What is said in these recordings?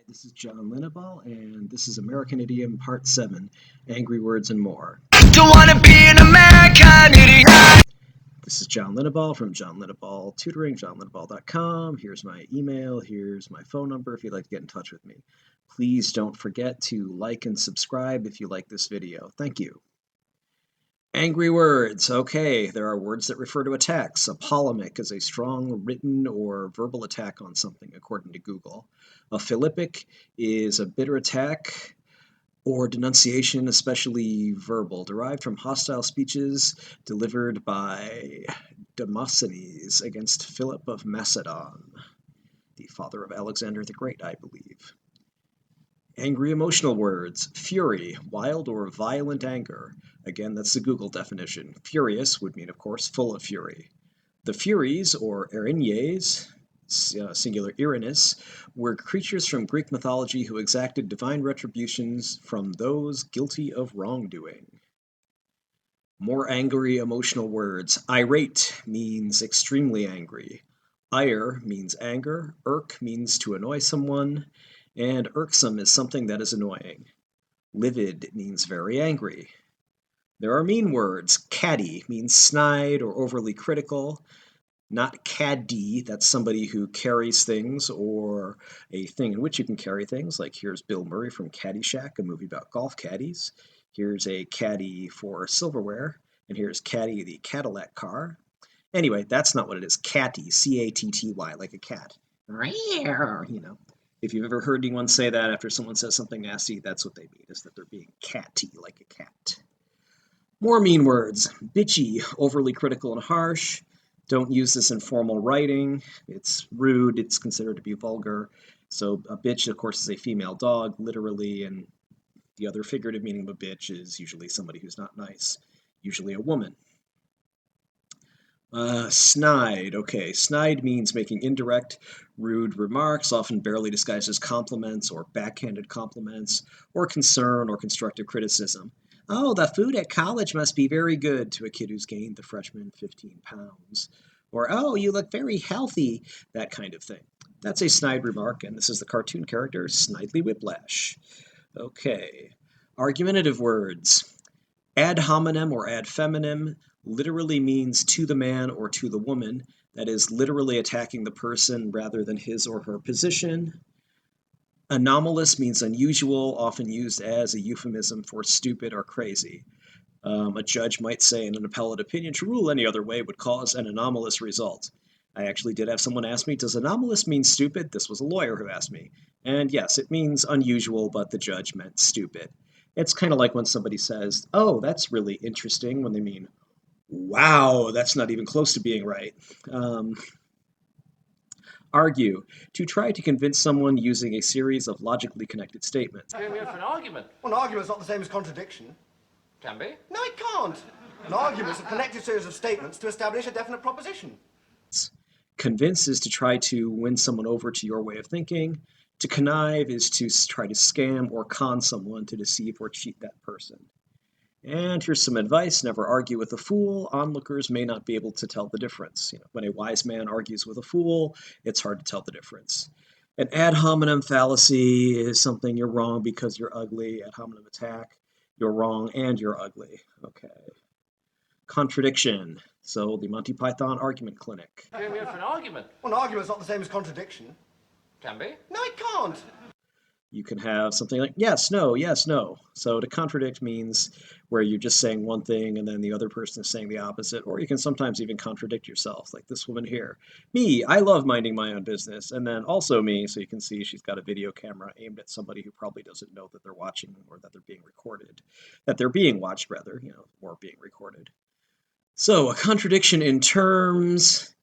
This is John Linneball, and this is American Idiom Part 7, Angry Words and More. Don't wanna be an American idiot! This is John Linneball from John Linneball Tutoring, johnlinneball.com. Here's my email, here's my phone number if you'd like to get in touch with me. Please don't forget to like and subscribe if you like this video. Thank you. Angry words. Okay, there are words that refer to attacks. A polemic is a strong written or verbal attack on something, according to Google. A philippic is a bitter attack or denunciation, especially verbal, derived from hostile speeches delivered by Demosthenes against Philip of Macedon, the father of Alexander the Great, I believe. Angry emotional words. Fury, wild or violent anger. Again, that's the Google definition. Furious would mean, of course, full of fury. The Furies, or Erinyes, singular Erinys, were creatures from Greek mythology who exacted divine retributions from those guilty of wrongdoing. More angry emotional words. Irate means extremely angry. Ire means anger. Irk means to annoy someone. And irksome is something that is annoying. Livid means very angry. There are mean words. Catty means snide or overly critical. Not caddy, that's somebody who carries things or a thing in which you can carry things. Like here's Bill Murray from Caddyshack, a movie about golf caddies. Here's a caddy for silverware. And here's Caddy, the Cadillac car. Anyway, that's not what it is. Catty, C-A-T-T-Y, like a cat. You know. If you've ever heard anyone say that after someone says something nasty, that's what they mean, is that they're being catty, like a cat. More mean words. Bitchy, overly critical and harsh. Don't use this in formal writing. It's rude. It's considered to be vulgar. So a bitch, of course, is a female dog, literally, and the other figurative meaning of a bitch is usually somebody who's not nice, usually a woman. Snide. Okay, snide means making indirect, rude remarks, often barely disguised as compliments or backhanded compliments, or concern or constructive criticism. Oh, the food at college must be very good to a kid who's gained the freshman 15 pounds. Or, oh, you look very healthy, that kind of thing. That's a snide remark, and this is the cartoon character, Snidely Whiplash. Okay, argumentative words. Ad hominem or ad feminem literally means to the man or to the woman, that is literally attacking the person rather than his or her position. Anomalous means unusual, often used as a euphemism for stupid or crazy. A judge might say in an appellate opinion, to rule any other way would cause an anomalous result. I actually did have someone ask me, does anomalous mean stupid? This was a lawyer who asked me. And yes, it means unusual, but the judge meant stupid. It's kind of like when somebody says, oh, that's really interesting, when they mean, wow, that's not even close to being right. Argue, to try to convince someone using a series of logically connected statements. Going for an argument. Well, an argument's not the same as contradiction. Can be. No, it can't. An argument's a connected series of statements to establish a definite proposition. Convince is to try to win someone over to your way of thinking. To connive is to try to scam or con someone to deceive or cheat that person. And here's some advice. Never argue with a fool. Onlookers may not be able to tell the difference. When a wise man argues with a fool, it's hard to tell the difference. An ad hominem fallacy is something you're wrong because you're ugly. Ad hominem attack, you're wrong and you're ugly. Okay. Contradiction. So the Monty Python Argument Clinic. Going for an argument. Well, an argument's not the same as contradiction. Can be. No, it can't. You can have something like yes, no, yes, no. So to contradict means where you're just saying one thing and then the other person is saying the opposite, or you can sometimes even contradict yourself, like this woman here. Me, I love minding my own business, and then also me, so you can see she's got a video camera aimed at somebody who probably doesn't know that they're watching or that they're being recorded, that they're being watched rather, or being recorded. So a contradiction in terms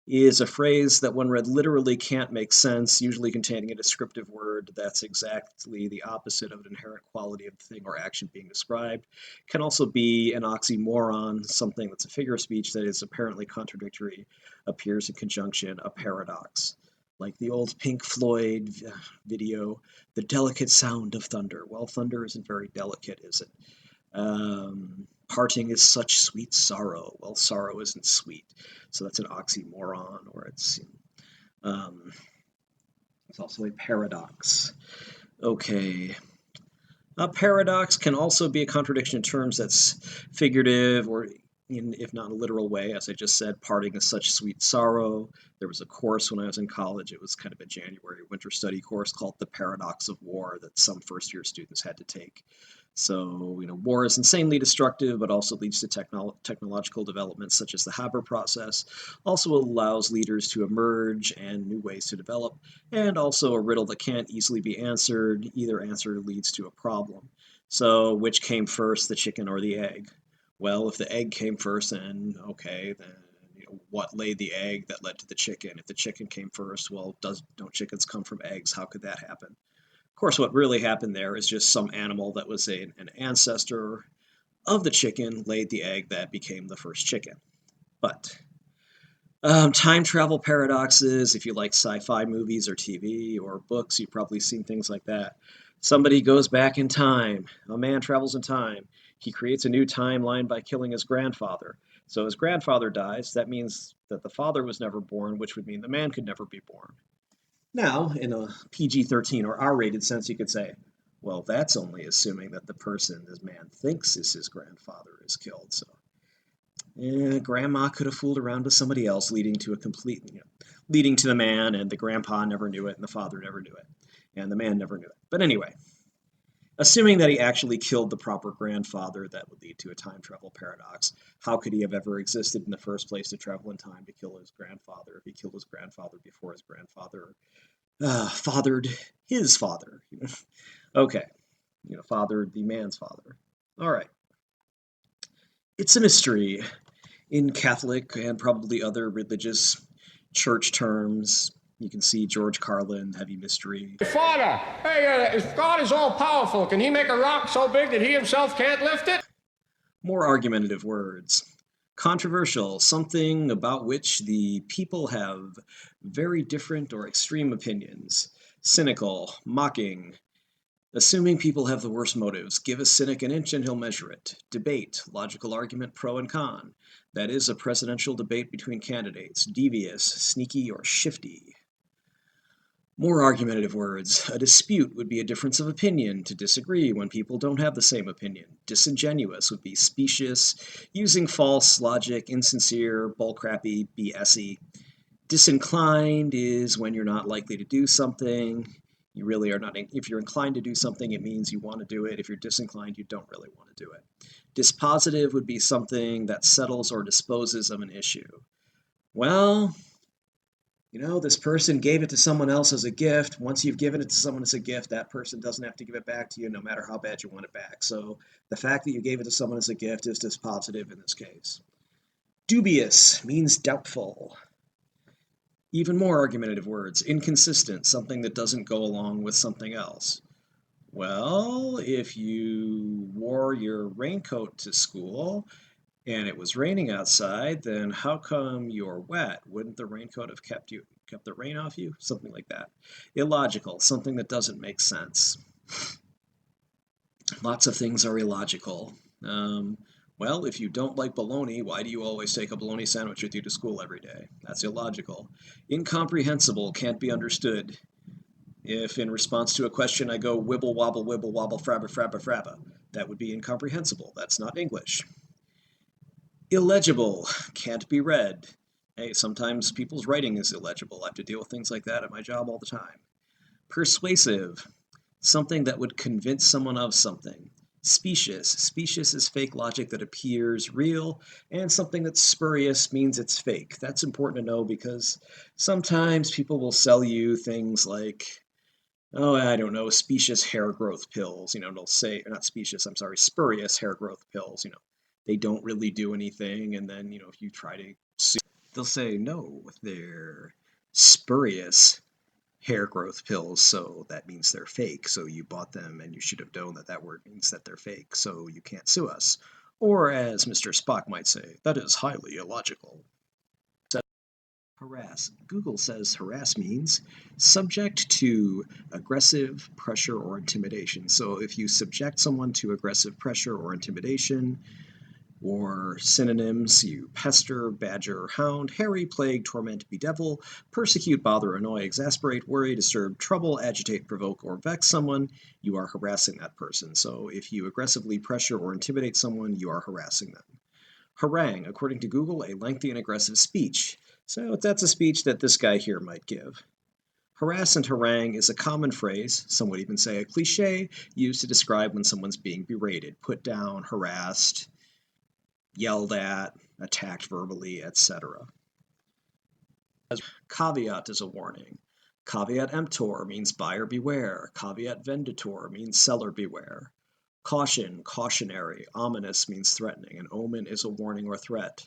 is a phrase that when read literally can't make sense, usually containing a descriptive word that's exactly the opposite of an inherent quality of the thing or action being described. Can also be an oxymoron, something that's a figure of speech that is apparently contradictory, appears in conjunction, a paradox. Like the old Pink Floyd video, The Delicate Sound of Thunder. Well, thunder isn't very delicate, is it? Parting is such sweet sorrow. Well, sorrow isn't sweet. So that's an oxymoron, or it's also a paradox. Okay. A paradox can also be a contradiction in terms that's figurative or, if not a literal way, as I just said, parting is such sweet sorrow. There was a course when I was in college, it was kind of a January winter study course called The Paradox of War that some first year students had to take. So, war is insanely destructive, but also leads to technological developments such as the Haber process, also allows leaders to emerge and new ways to develop, and also a riddle that can't easily be answered. Either answer leads to a problem. So, which came first, the chicken or the egg? Well, if the egg came first, then okay, then what laid the egg that led to the chicken? If the chicken came first, well, don't chickens come from eggs? How could that happen? Of course, what really happened there is just some animal that was an ancestor of the chicken laid the egg that became the first chicken. But time travel paradoxes, if you like sci-fi movies or TV or books, you've probably seen things like that. Somebody goes back in time. A man travels in time. He creates a new timeline by killing his grandfather. So his grandfather dies. That means that the father was never born, which would mean the man could never be born. Now, in a PG-13 or R-rated sense, you could say, well, that's only assuming that the person this man thinks is his grandfather is killed. So grandma could have fooled around with somebody else, leading to leading to the man, and the grandpa never knew it, and the father never knew it, and the man never knew it. But anyway, assuming that he actually killed the proper grandfather, that would lead to a time travel paradox. How could he have ever existed in the first place to travel in time to kill his grandfather if he killed his grandfather before his grandfather fathered his father? Okay, fathered the man's father. All right. It's a mystery. In Catholic and probably other religious church terms, you can see George Carlin, Heavy Mystery. Father, hey, if God is all powerful, can he make a rock so big that he himself can't lift it? More argumentative words. Controversial, something about which the people have very different or extreme opinions. Cynical, mocking, assuming people have the worst motives. Give a cynic an inch and he'll measure it. Debate, logical argument, pro and con. That is a presidential debate between candidates. Devious, sneaky, or shifty. More argumentative words. A dispute would be a difference of opinion, to disagree when people don't have the same opinion. Disingenuous would be specious, using false logic, insincere, bullcrappy, BSy. Disinclined is when you're not likely to do something. You really are not. If you're inclined to do something, it means you want to do it. If you're disinclined, you don't really want to do it. Dispositive would be something that settles or disposes of an issue. Well, this person gave it to someone else as a gift. Once you've given it to someone as a gift, that person doesn't have to give it back to you no matter how bad you want it back. So the fact that you gave it to someone as a gift is dispositive in this case. Dubious means doubtful. Even more argumentative words. Inconsistent, something that doesn't go along with something else. Well, if you wore your raincoat to school and it was raining outside, then how come you're wet? Wouldn't the raincoat have kept the rain off you? Something like that. Illogical, something that doesn't make sense. Lots of things are illogical. Well, if you don't like bologna, why do you always take a bologna sandwich with you to school every day? That's illogical. Incomprehensible, can't be understood. If in response to a question I go wibble wobble frabba frabba frabba, that would be incomprehensible. That's not English. Illegible, can't be read. Hey, sometimes people's writing is illegible. I have to deal with things like that at my job all the time. Persuasive, something that would convince someone of something. Specious, specious is fake logic that appears real, and something that's spurious means it's fake. That's important to know because sometimes people will sell you things like, oh, I don't know, specious hair growth pills. They'll say, not specious, I'm sorry, spurious hair growth pills. They don't really do anything, and then, if you try to sue, they'll say, no, they're spurious hair growth pills, so that means they're fake. So you bought them and you should have known that word means that they're fake, so you can't sue us. Or as Mr. Spock might say, that is highly illogical. Harass. Google says harass means subject to aggressive pressure or intimidation. So if you subject someone to aggressive pressure or intimidation, Or synonyms: you pester, badger, hound, harry, plague, torment, bedevil, persecute, bother, annoy, exasperate, worry, disturb, trouble, agitate, provoke, or vex someone, you are harassing that person. So if you aggressively pressure or intimidate someone, you are harassing them. Harangue, according to Google, a lengthy and aggressive speech. So that's a speech that this guy here might give. Harass and harangue is a common phrase, some would even say a cliche, used to describe when someone's being berated, put down, harassed, yelled at, attacked verbally, etc. Caveat is a warning. Caveat emptor means buyer beware. Caveat venditor means seller beware. Caution, cautionary. Ominous means threatening. An omen is a warning or threat.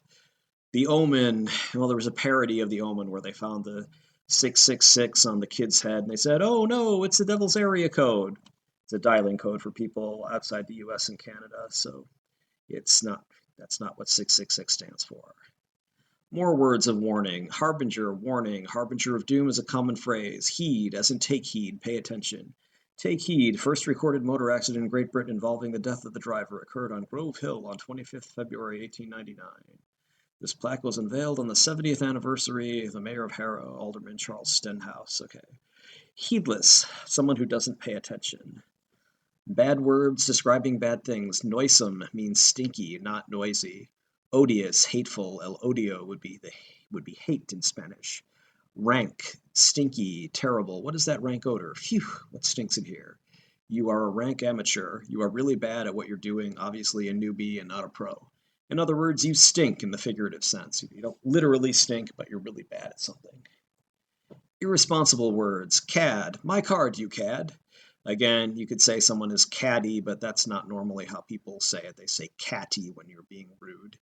The Omen, well, there was a parody of The Omen where they found the 666 on the kid's head and they said, oh no, it's the devil's area code. It's a dialing code for people outside the US and Canada, so that's not what 666 stands for. More words of warning. Harbinger, warning. Harbinger of doom is a common phrase. Heed, as in take heed, pay attention. Take heed. First recorded motor accident in Great Britain involving the death of the driver occurred on Grove Hill on 25th February 1899. This plaque was unveiled on the 70th anniversary of the mayor of Harrow, Alderman Charles Stenhouse. Okay. Heedless, someone who doesn't pay attention. Bad words describing bad things. Noisome means stinky, not noisy. Odious, hateful. El odio would be hate in Spanish. Rank, stinky, terrible. What is that rank odor? Phew, what stinks in here? You are a rank amateur. You are really bad at what you're doing, obviously a newbie and not a pro. In other words, you stink in the figurative sense. You don't literally stink, but you're really bad at something. Irresponsible words. Cad. My card, you cad. Again, you could say someone is caddy, but that's not normally how people say it. They say catty when you're being rude.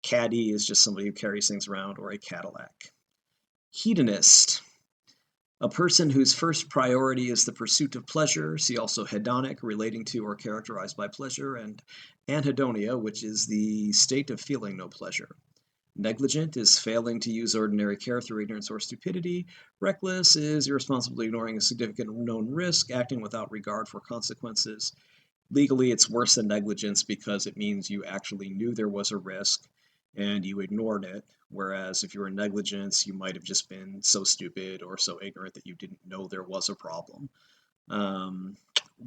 Caddy is just somebody who carries things around, or a Cadillac. Hedonist. A person whose first priority is the pursuit of pleasure. See also hedonic, relating to or characterized by pleasure, and anhedonia, which is the state of feeling no pleasure. Negligent is failing to use ordinary care through ignorance or stupidity. Reckless is irresponsibly ignoring a significant known risk, acting without regard for consequences. Legally, it's worse than negligence because it means you actually knew there was a risk and you ignored it, whereas if you were in negligence, you might have just been so stupid or so ignorant that you didn't know there was a problem.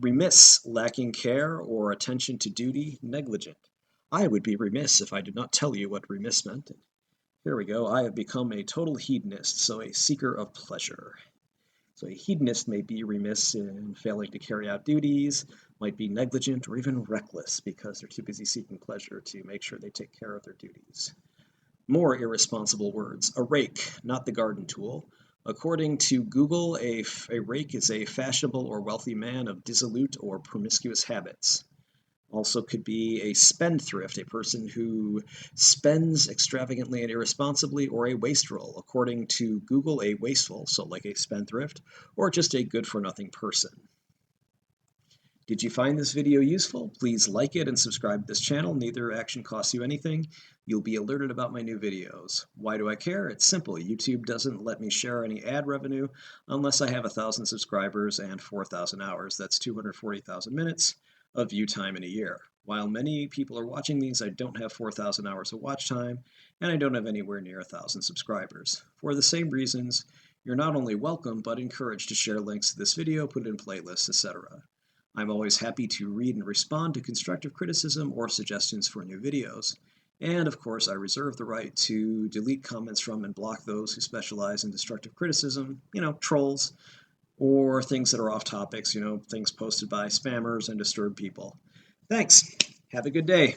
Remiss, lacking care or attention to duty. Negligent. I would be remiss if I did not tell you what remiss meant. Here we go. I have become a total hedonist, so a seeker of pleasure. So a hedonist may be remiss in failing to carry out duties, might be negligent or even reckless because they're too busy seeking pleasure to make sure they take care of their duties. More irresponsible words. A rake, not the garden tool. According to Google, a rake is a fashionable or wealthy man of dissolute or promiscuous habits. Also could be a spendthrift, a person who spends extravagantly and irresponsibly, or a wastrel. According to Google, a wasteful, so like a spendthrift, or just a good-for-nothing person. Did you find this video useful? Please like it and subscribe to this channel. Neither action costs you anything. You'll be alerted about my new videos. Why do I care? It's simple. YouTube doesn't let me share any ad revenue unless I have 1,000 subscribers and 4,000 hours. That's 240,000 minutes of view time in a year. While many people are watching these, I don't have 4,000 hours of watch time, and I don't have anywhere near 1,000 subscribers. For the same reasons, you're not only welcome, but encouraged to share links to this video, put it in playlists, etc. I'm always happy to read and respond to constructive criticism or suggestions for new videos. And of course, I reserve the right to delete comments from and block those who specialize in destructive criticism, trolls, or things that are off topics, things posted by spammers and disturbed people. Thanks. Have a good day.